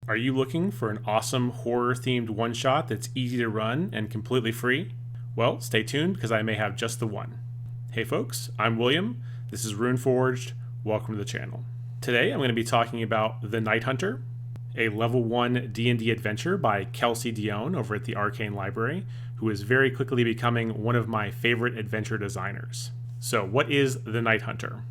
Are you looking for an awesome horror-themed one-shot that's easy to run and completely free? Well, stay tuned because I may have just the one. Hey folks, I'm William. This is Runeforged. Welcome to the channel. Today I'm going to be talking about The Night Hunter, a level 1 D&D adventure by Kelsey Dionne over at the Arcane Library, who is very quickly becoming one of my favorite adventure designers. So what is The Night Hunter?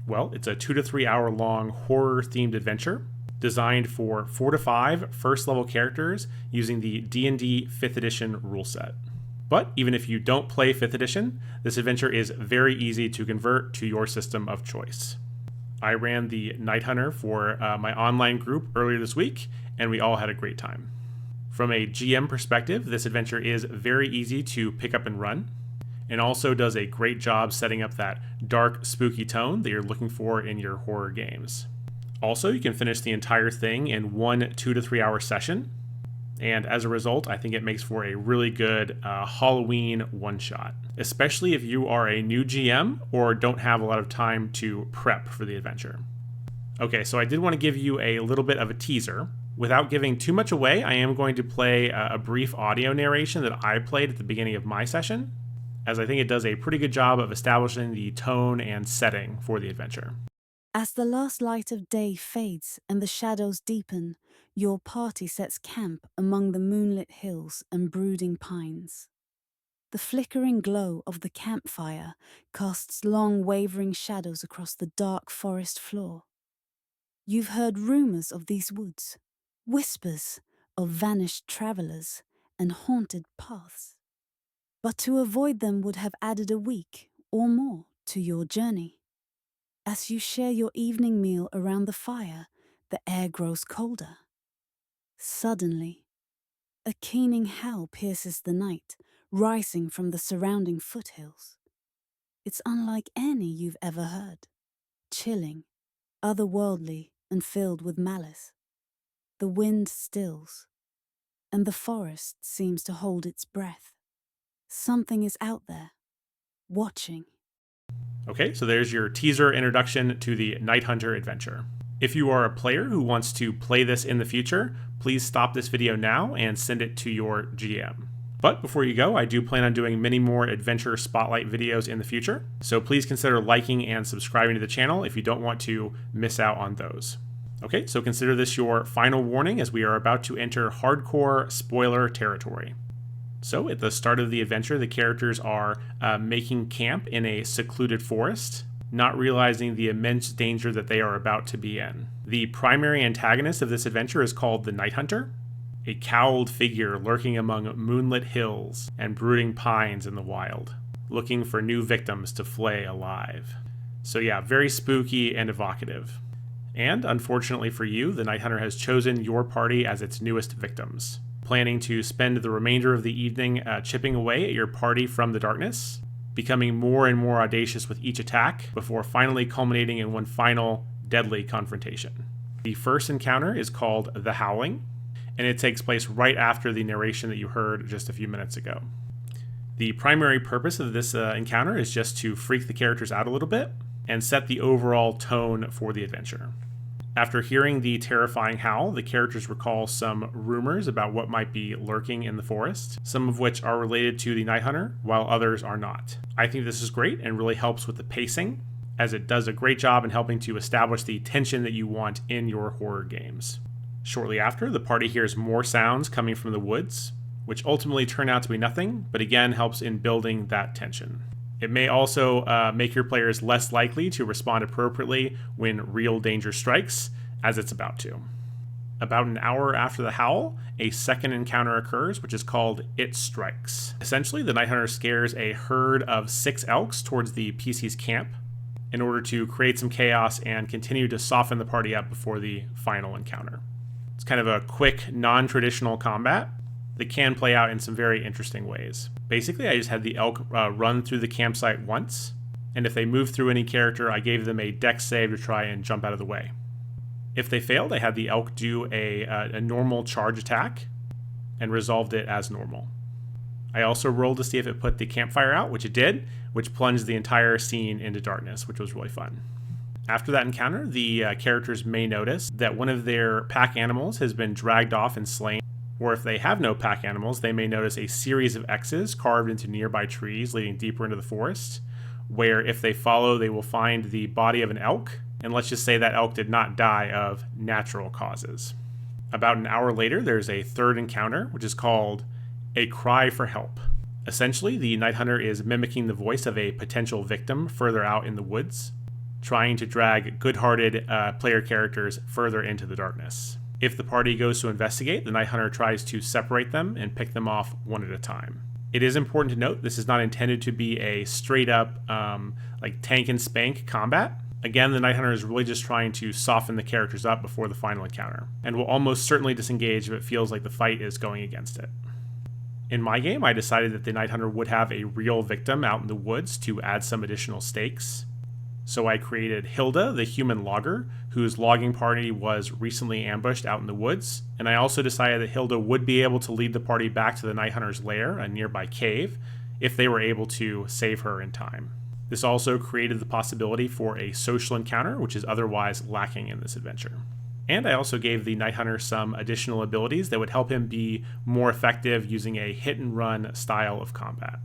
Well, it's a 2 to 3 hour long horror-themed adventure designed for 4 to 5 first-level characters using the D&D 5th edition rule set. But even if you don't play 5th edition, this adventure is very easy to convert to your system of choice. I ran the Night Hunter for my online group earlier this week, and we all had a great time. From a GM perspective, this adventure is very easy to pick up and run, and also does a great job setting up that dark, spooky tone that you're looking for in your horror games. Also, you can finish the entire thing in one 2 to 3 hour session, and as a result, I think it makes for a really good Halloween one-shot, especially if you are a new GM or don't have a lot of time to prep for the adventure. Okay, so I did want to give you a little bit of a teaser. Without giving too much away, I am going to play a brief audio narration that I played at the beginning of my session, as I think it does a pretty good job of establishing the tone and setting for the adventure. As the last light of day fades and the shadows deepen, your party sets camp among the moonlit hills and brooding pines. The flickering glow of the campfire casts long wavering shadows across the dark forest floor. You've heard rumors of these woods, whispers of vanished travelers and haunted paths. But to avoid them would have added a week or more to your journey. As you share your evening meal around the fire, the air grows colder. Suddenly, a keening howl pierces the night, rising from the surrounding foothills. It's unlike any you've ever heard, chilling, otherworldly, and filled with malice. The wind stills, and the forest seems to hold its breath. Something is out there, watching. Okay, so there's your teaser introduction to the Night Hunter adventure. If you are a player who wants to play this in the future, please stop this video now and send it to your GM. But before you go, I do plan on doing many more adventure spotlight videos in the future, so please consider liking and subscribing to the channel if you don't want to miss out on those. Okay, so consider this your final warning as we are about to enter hardcore spoiler territory. So at the start of the adventure, the characters are making camp in a secluded forest, not realizing the immense danger that they are about to be in. The primary antagonist of this adventure is called the Night Hunter, a cowled figure lurking among moonlit hills and brooding pines in the wild, looking for new victims to flay alive. So yeah, very spooky and evocative. And unfortunately for you, the Night Hunter has chosen your party as its newest victims, planning to spend the remainder of the evening chipping away at your party from the darkness, becoming more and more audacious with each attack before finally culminating in one final deadly confrontation. The first encounter is called The Howling, and it takes place right after the narration that you heard just a few minutes ago. The primary purpose of this encounter is just to freak the characters out a little bit and set the overall tone for the adventure. After hearing the terrifying howl, the characters recall some rumors about what might be lurking in the forest, some of which are related to the Night Hunter, while others are not. I think this is great and really helps with the pacing, as it does a great job in helping to establish the tension that you want in your horror games. Shortly after, the party hears more sounds coming from the woods, which ultimately turn out to be nothing, but again helps in building that tension. It may also make your players less likely to respond appropriately when real danger strikes, as it's about to. About an hour after the howl, a second encounter occurs, which is called It Strikes. Essentially, the Night Hunter scares a herd of 6 elks towards the PC's camp in order to create some chaos and continue to soften the party up before the final encounter. It's kind of a quick, non-traditional combat that can play out in some very interesting ways. Basically, I just had the elk run through the campsite once, and if they moved through any character, I gave them a dex save to try and jump out of the way. If they failed, I had the elk do a normal charge attack and resolved it as normal. I also rolled to see if it put the campfire out, which it did, which plunged the entire scene into darkness, which was really fun. After that encounter, the characters may notice that one of their pack animals has been dragged off and slain, or if they have no pack animals, they may notice a series of X's carved into nearby trees leading deeper into the forest, where if they follow, they will find the body of an elk, and let's just say that elk did not die of natural causes. About an hour later, there's a third encounter, which is called a cry for help. Essentially, the Night Hunter is mimicking the voice of a potential victim further out in the woods, trying to drag good-hearted player characters further into the darkness. If the party goes to investigate, the Night Hunter tries to separate them and pick them off one at a time. It is important to note this is not intended to be a straight-up like tank and spank combat. Again, the Night Hunter is really just trying to soften the characters up before the final encounter, and will almost certainly disengage if it feels like the fight is going against it. In my game, I decided that the Night Hunter would have a real victim out in the woods to add some additional stakes. So I created Hilda, the human logger, whose logging party was recently ambushed out in the woods, and I also decided that Hilda would be able to lead the party back to the Night Hunter's lair, a nearby cave, if they were able to save her in time. This also created the possibility for a social encounter, which is otherwise lacking in this adventure. And I also gave the Night Hunter some additional abilities that would help him be more effective using a hit-and-run style of combat.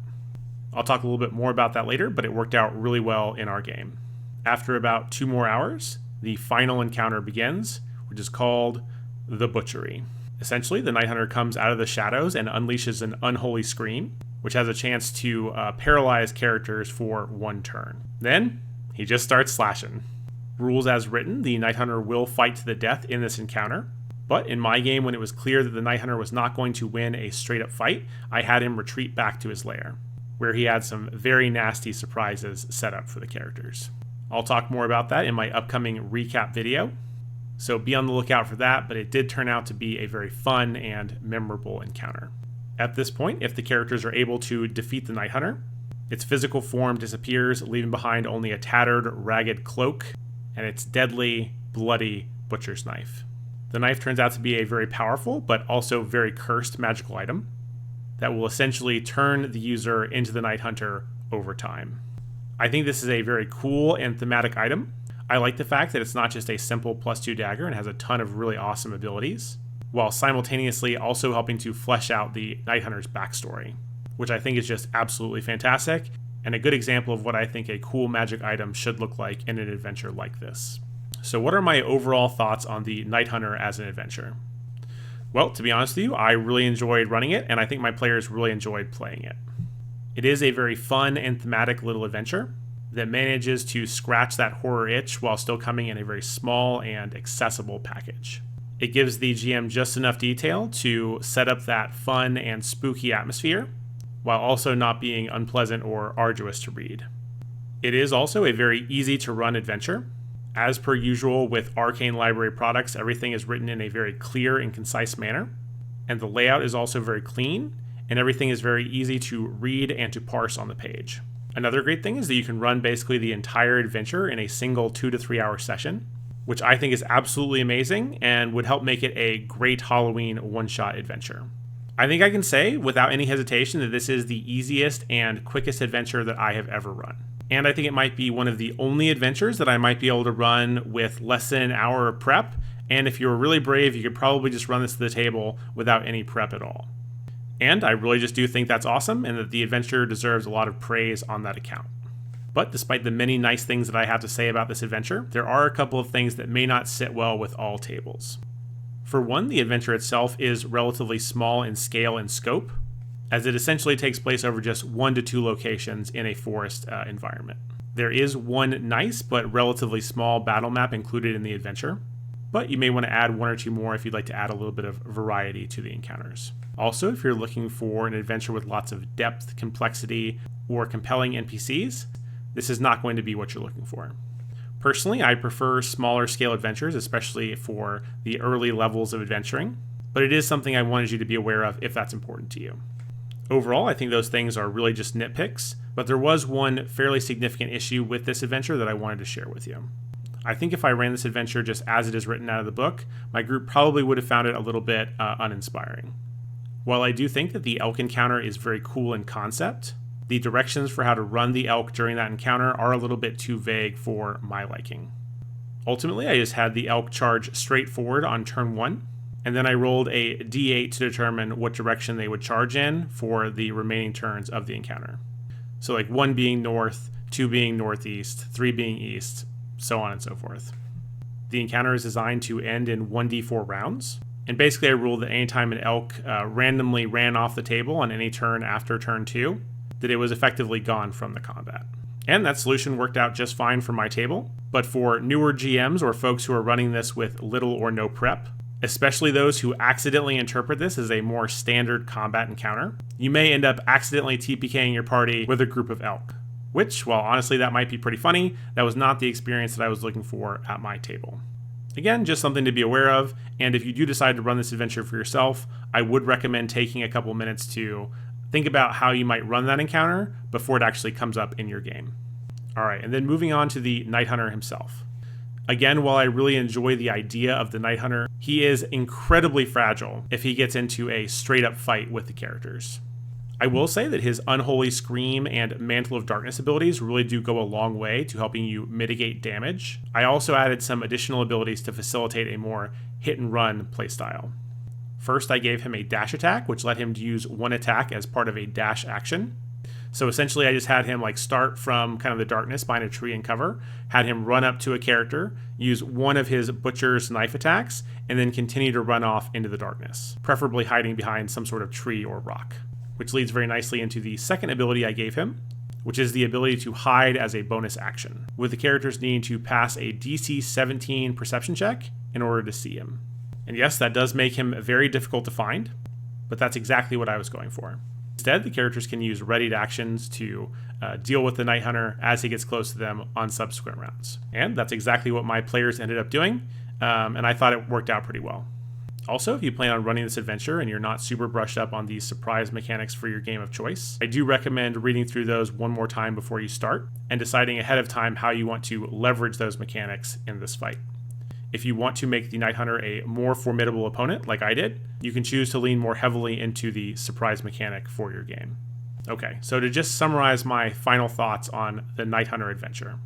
I'll talk a little bit more about that later, but it worked out really well in our game. After about 2 more hours, the final encounter begins, which is called the Butchery. Essentially, the Night Hunter comes out of the shadows and unleashes an unholy scream, which has a chance to paralyze characters for 1 turn. Then, he just starts slashing. Rules as written, the Night Hunter will fight to the death in this encounter, but in my game, when it was clear that the Night Hunter was not going to win a straight-up fight, I had him retreat back to his lair, where he had some very nasty surprises set up for the characters. I'll talk more about that in my upcoming recap video, so be on the lookout for that, but it did turn out to be a very fun and memorable encounter. At this point, if the characters are able to defeat the Night Hunter, its physical form disappears, leaving behind only a tattered, ragged cloak and its deadly, bloody butcher's knife. The knife turns out to be a very powerful, but also very cursed magical item that will essentially turn the user into the Night Hunter over time. I think this is a very cool and thematic item. I like the fact that it's not just a simple +2 dagger and has a ton of really awesome abilities, while simultaneously also helping to flesh out the Night Hunter's backstory, which I think is just absolutely fantastic, and a good example of what I think a cool magic item should look like in an adventure like this. So what are my overall thoughts on the Night Hunter as an adventure? Well, to be honest with you, I really enjoyed running it, and I think my players really enjoyed playing it. It is a very fun and thematic little adventure that manages to scratch that horror itch while still coming in a very small and accessible package. It gives the GM just enough detail to set up that fun and spooky atmosphere, while also not being unpleasant or arduous to read. It is also a very easy to run adventure. As per usual with Arcane Library products, everything is written in a very clear and concise manner, and the layout is also very clean, and everything is very easy to read and to parse on the page. Another great thing is that you can run basically the entire adventure in a single 2 to 3 hour session, which I think is absolutely amazing and would help make it a great Halloween one-shot adventure. I think I can say without any hesitation that this is the easiest and quickest adventure that I have ever run. And I think it might be one of the only adventures that I might be able to run with less than an hour of prep, and if you were really brave, you could probably just run this to the table without any prep at all. And I really just do think that's awesome, and that the adventure deserves a lot of praise on that account. But despite the many nice things that I have to say about this adventure, there are a couple of things that may not sit well with all tables. For one, the adventure itself is relatively small in scale and scope, as it essentially takes place over just 1 to 2 locations in a forest environment. There is one nice but relatively small battle map included in the adventure, but you may want to add 1 or 2 more if you'd like to add a little bit of variety to the encounters. Also, if you're looking for an adventure with lots of depth, complexity, or compelling NPCs, this is not going to be what you're looking for. Personally, I prefer smaller scale adventures, especially for the early levels of adventuring, but it is something I wanted you to be aware of if that's important to you. Overall, I think those things are really just nitpicks, but there was one fairly significant issue with this adventure that I wanted to share with you. I think if I ran this adventure just as it is written out of the book, my group probably would have found it a little bit uninspiring. While I do think that the elk encounter is very cool in concept, the directions for how to run the elk during that encounter are a little bit too vague for my liking. Ultimately, I just had the elk charge straight forward on turn 1, and then I rolled a d8 to determine what direction they would charge in for the remaining turns of the encounter. So like 1 being north, 2 being northeast, 3 being east, so on and so forth. The encounter is designed to end in 1d4 rounds, and basically I ruled that anytime an elk randomly ran off the table on any turn after turn 2, that it was effectively gone from the combat. And that solution worked out just fine for my table, but for newer GMs or folks who are running this with little or no prep, especially those who accidentally interpret this as a more standard combat encounter, you may end up accidentally TPKing your party with a group of elk, which, while honestly that might be pretty funny, that was not the experience that I was looking for at my table. Again, just something to be aware of, and if you do decide to run this adventure for yourself, I would recommend taking a couple minutes to think about how you might run that encounter before it actually comes up in your game. All right, and then moving on to the Night Hunter himself. Again, while I really enjoy the idea of the Night Hunter, he is incredibly fragile if he gets into a straight-up fight with the characters. I will say that his Unholy Scream and Mantle of Darkness abilities really do go a long way to helping you mitigate damage. I also added some additional abilities to facilitate a more hit-and-run playstyle. First, I gave him a dash attack, which let him use 1 attack as part of a dash action. So essentially, I just had him start from kind of the darkness behind a tree and cover, had him run up to a character, use 1 of his butcher's knife attacks, and then continue to run off into the darkness, preferably hiding behind some sort of tree or rock. Which leads very nicely into the second ability I gave him, which is the ability to hide as a bonus action, with the characters needing to pass a DC 17 perception check in order to see him. And yes, that does make him very difficult to find, but that's exactly what I was going for. Instead, the characters can use readied actions to deal with the Night Hunter as he gets close to them on subsequent rounds. And that's exactly what my players ended up doing, and I thought it worked out pretty well. Also, if you plan on running this adventure and you're not super brushed up on these surprise mechanics for your game of choice, I do recommend reading through those one more time before you start and deciding ahead of time how you want to leverage those mechanics in this fight. If you want to make the Night Hunter a more formidable opponent, like I did, you can choose to lean more heavily into the surprise mechanic for your game. Okay, so to just summarize my final thoughts on the Night Hunter adventure.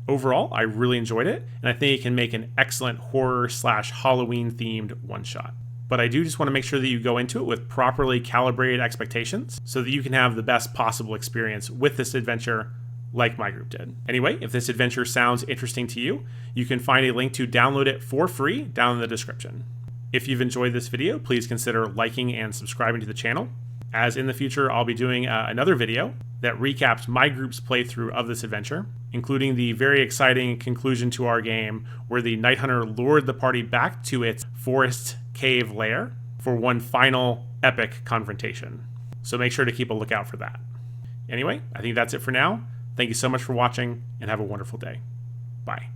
Overall, I really enjoyed it, and I think it can make an excellent horror/Halloween themed one-shot. But I do just want to make sure that you go into it with properly calibrated expectations so that you can have the best possible experience with this adventure like my group did. Anyway, if this adventure sounds interesting to you, you can find a link to download it for free down in the description. If you've enjoyed this video, please consider liking and subscribing to the channel, as in the future I'll be doing another video that recaps my group's playthrough of this adventure, including the very exciting conclusion to our game where the Night Hunter lured the party back to its forest cave lair for one final epic confrontation. So make sure to keep a lookout for that. Anyway, I think that's it for now. Thank you so much for watching, and have a wonderful day. Bye.